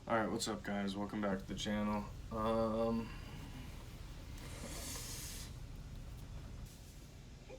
Alright, what's up guys? Welcome back to the channel.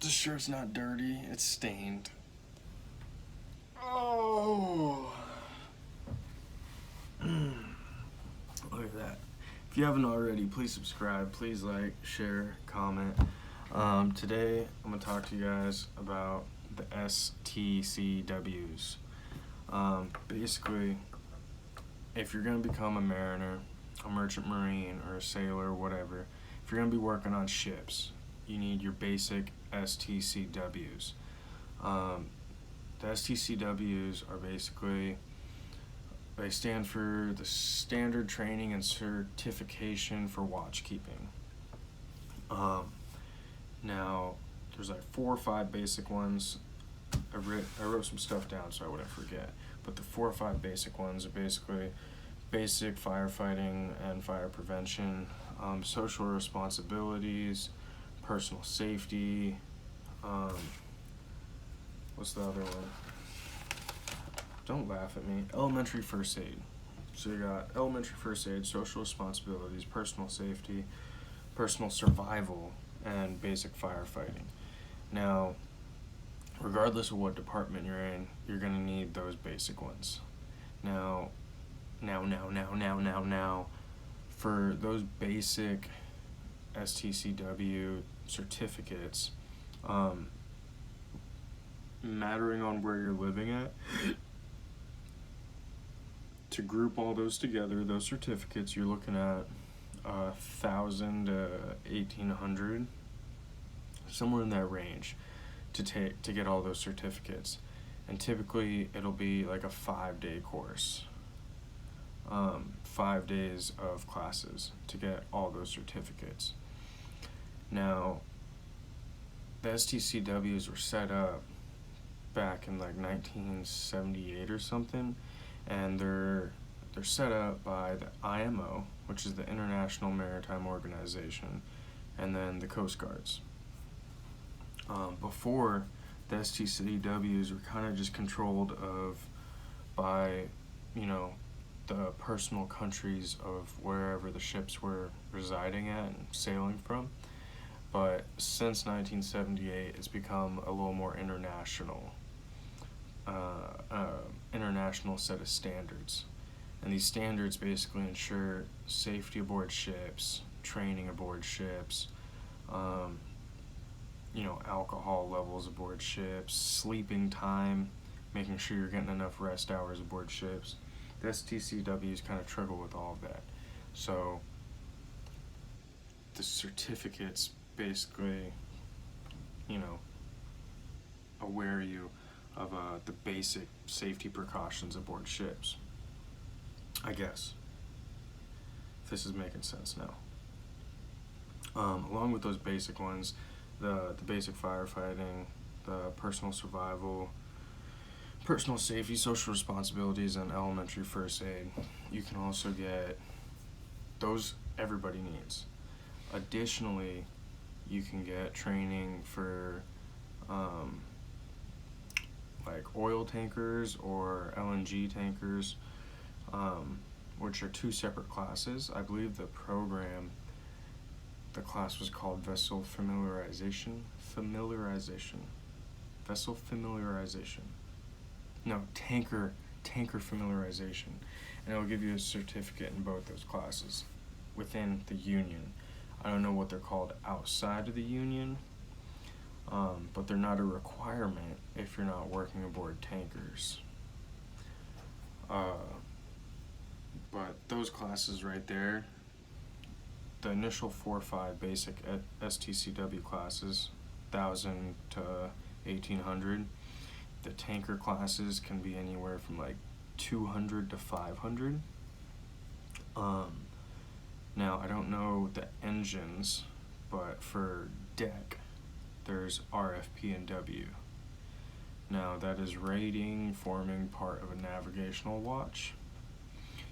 This shirt's not dirty, it's stained. Oh! Look at that. If you haven't already, please subscribe, please like, share, comment. Today I'm going to talk to you guys about the STCWs. Basically, if you're going to become a mariner, a merchant marine, or a sailor, whatever, if you're going to be working on ships, you need your basic STCWs. The STCWs are basically, they stand for the Standard Training and Certification for Watchkeeping. Now, there's like 4 or 5 basic ones. I wrote some stuff down so I wouldn't forget. But the 4 or 5 basic ones are basically basic firefighting and fire prevention, social responsibilities, personal safety, what's the other one? Don't laugh at me. Elementary first aid. So you got elementary first aid, social responsibilities, personal safety, personal survival, and basic firefighting. Now, regardless of what department you're in, you're gonna need those basic ones. Now, for those basic STCW certificates, mattering on where you're living at, to group all those together, those certificates, you're looking at 1,000 to 1,800, somewhere in that range, to get all those certificates. And typically it'll be like a 5-day course, 5 days of classes to get all those certificates. Now, the STCWs were set up back in like 1978 or something, and they're set up by the IMO, which is the International Maritime Organization, and then the Coast Guards. Before, the STCWs were kind of just controlled by, the personal countries of wherever the ships were residing at and sailing from. But since 1978, it's become a little more international set of standards. And these standards basically ensure safety aboard ships, training aboard ships, alcohol levels aboard ships, sleeping time, making sure you're getting enough rest hours aboard ships. The STCWs kind of struggle with all of that. So the certificates basically, aware you of the basic safety precautions aboard ships, I guess, if this is making sense now. Along with those basic ones, the basic firefighting, the personal survival, personal safety, social responsibilities, and elementary first aid, you can also get those. Everybody needs. Additionally, you can get training for like oil tankers or LNG tankers, which are 2 separate classes. I believe the class was called Vessel Familiarization. No, tanker familiarization. And it'll give you a certificate in both those classes within the union. I don't know what they're called outside of the union, but they're not a requirement if you're not working aboard tankers. But those classes right there, the initial 4 or 5 basic STCW classes, 1,000 to 1,800. The tanker classes can be anywhere from like 200 to 500. Now, I don't know the engines, but for deck, there's RFP and W. Now, that is rating forming part of a navigational watch.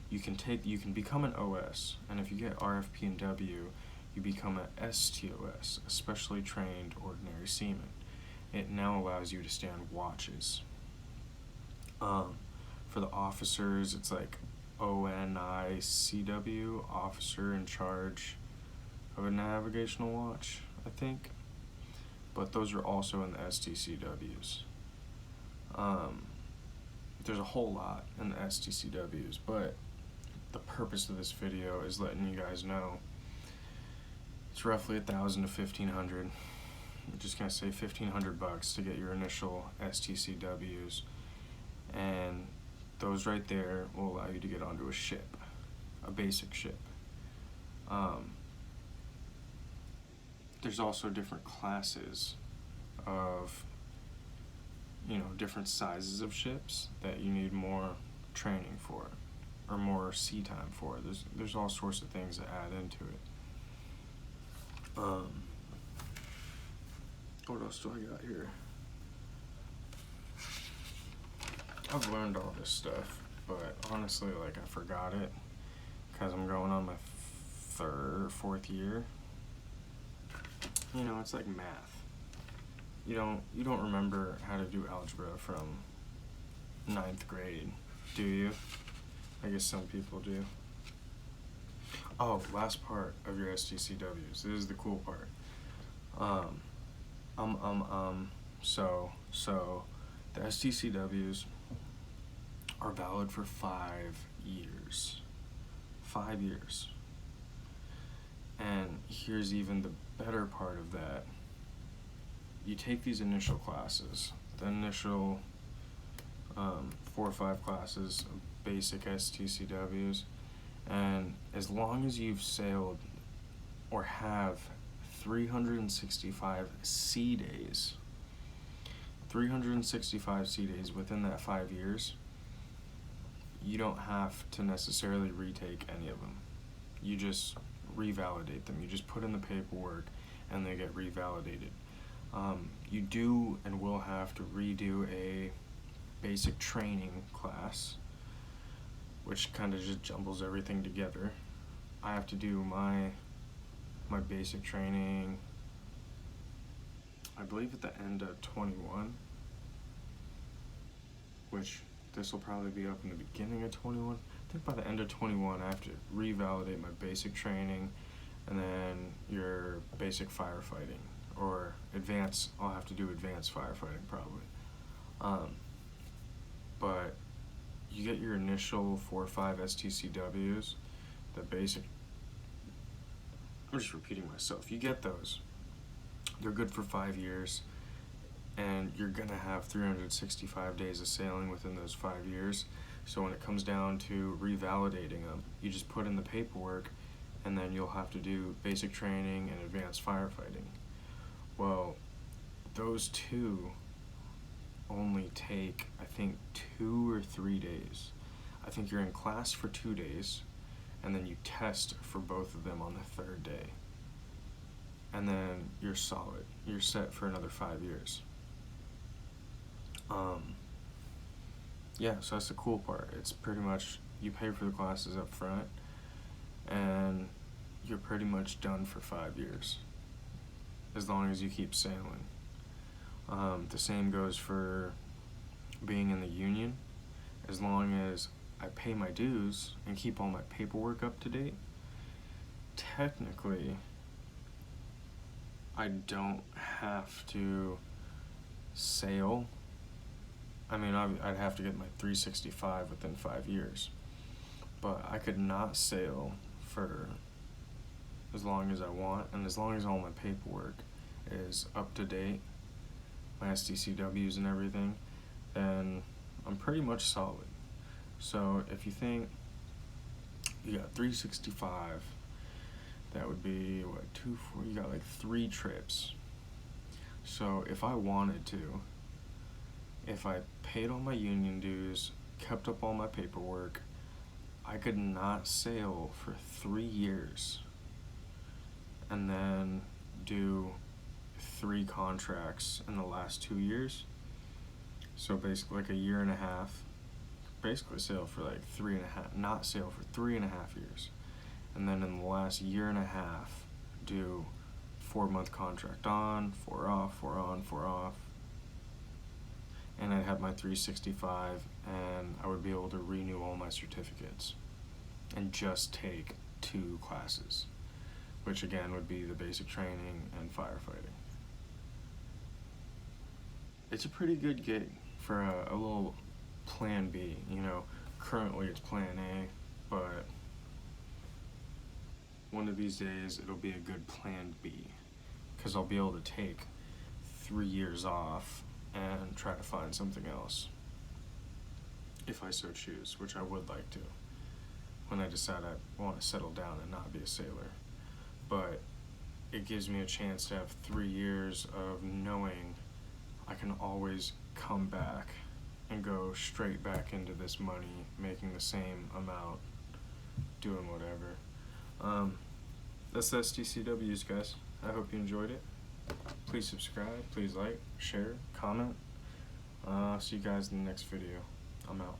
You can become an OS, and if you get RFP and W, you become an STOS, a specially trained ordinary seaman. It now allows you to stand watches. For the officers, it's like ONICW, officer in charge of a navigational watch, I think. But those are also in the STCWs. There's a whole lot in the STCWs, but the purpose of this video is letting you guys know it's roughly $1,000 to $1,500. I'm just gonna say $1,500 to get your initial STCWs, and those right there will allow you to get onto a ship, a basic ship. There's also different classes of, different sizes of ships that you need more training for, or more sea time for. There's all sorts of things that add into it. What else do I got here? I've learned all this stuff, but honestly, I forgot it because I'm going on my fourth year. It's like math. You don't remember how to do algebra from 9th grade, do you? I guess some people do. Oh, last part of your STCWs. This is the cool part. So the STCWs are valid for 5 years. 5 years. And here's even the better part of that. You take these initial classes, the initial 4 or 5 classes of basic STCWs, and as long as you've sailed or have 365 sea days, 365 sea days within that 5 years, you don't have to necessarily retake any of them. You just revalidate them. You just put in the paperwork and they get revalidated. You do and will have to redo a basic training class, which kind of just jumbles everything together. I have to do my basic training, I believe at the end of 21, which this will probably be up in the beginning of 21. I think by the end of 21 I have to revalidate my basic training, and then your basic firefighting, or I'll have to do advanced firefighting probably. But you get your initial 4 or 5 STCWs, the basic, I'm just repeating myself, you get those. They're good for 5 years, and you're gonna have 365 days of sailing within those 5 years. So when it comes down to revalidating them, you just put in the paperwork, and then you'll have to do basic training and advanced firefighting. Well, those two only take, I think, 2 or 3 days. I think you're in class for 2 days, and then you test for both of them on the 3rd day. And then you're solid. You're set for another 5 years. Yeah, so that's the cool part. It's pretty much, you pay for the classes up front, and you're pretty much done for 5 years, as long as you keep sailing. The same goes for being in the union. As long as I pay my dues and keep all my paperwork up to date, technically I don't have to sail. I mean, I'd have to get my 365 within 5 years, but I could not sail for as long as I want, and as long as all my paperwork is up to date, my STCWs and everything, then I'm pretty much solid. So if you think you got 365, that would be what, 2, 4, you got like 3 trips. So if I wanted to, if I paid all my union dues, kept up all my paperwork, I could not sail for 3 years and then do 3 contracts in the last 2 years. So basically like a year and a half, basically sail for like 3.5, not sail for 3.5 years. And then in the last year and a half, do 4-month contract on, 4 off, 4 on, 4 off. And I'd have my 365, and I would be able to renew all my certificates. and just take 2 classes, which again would be the basic training and firefighting. It's a pretty good gig for a little plan B. You know, currently it's plan A, but one of these days it'll be a good plan B, because I'll be able to take 3 years off and try to find something else, if I so choose, which I would like to, when I decide I want to settle down and not be a sailor. But it gives me a chance to have 3 years of knowing I can always come back and go straight back into this money, making the same amount, doing whatever. That's the STCWs, guys. I hope you enjoyed it. Please subscribe, please like, share, comment. See you guys in the next video. I'm out.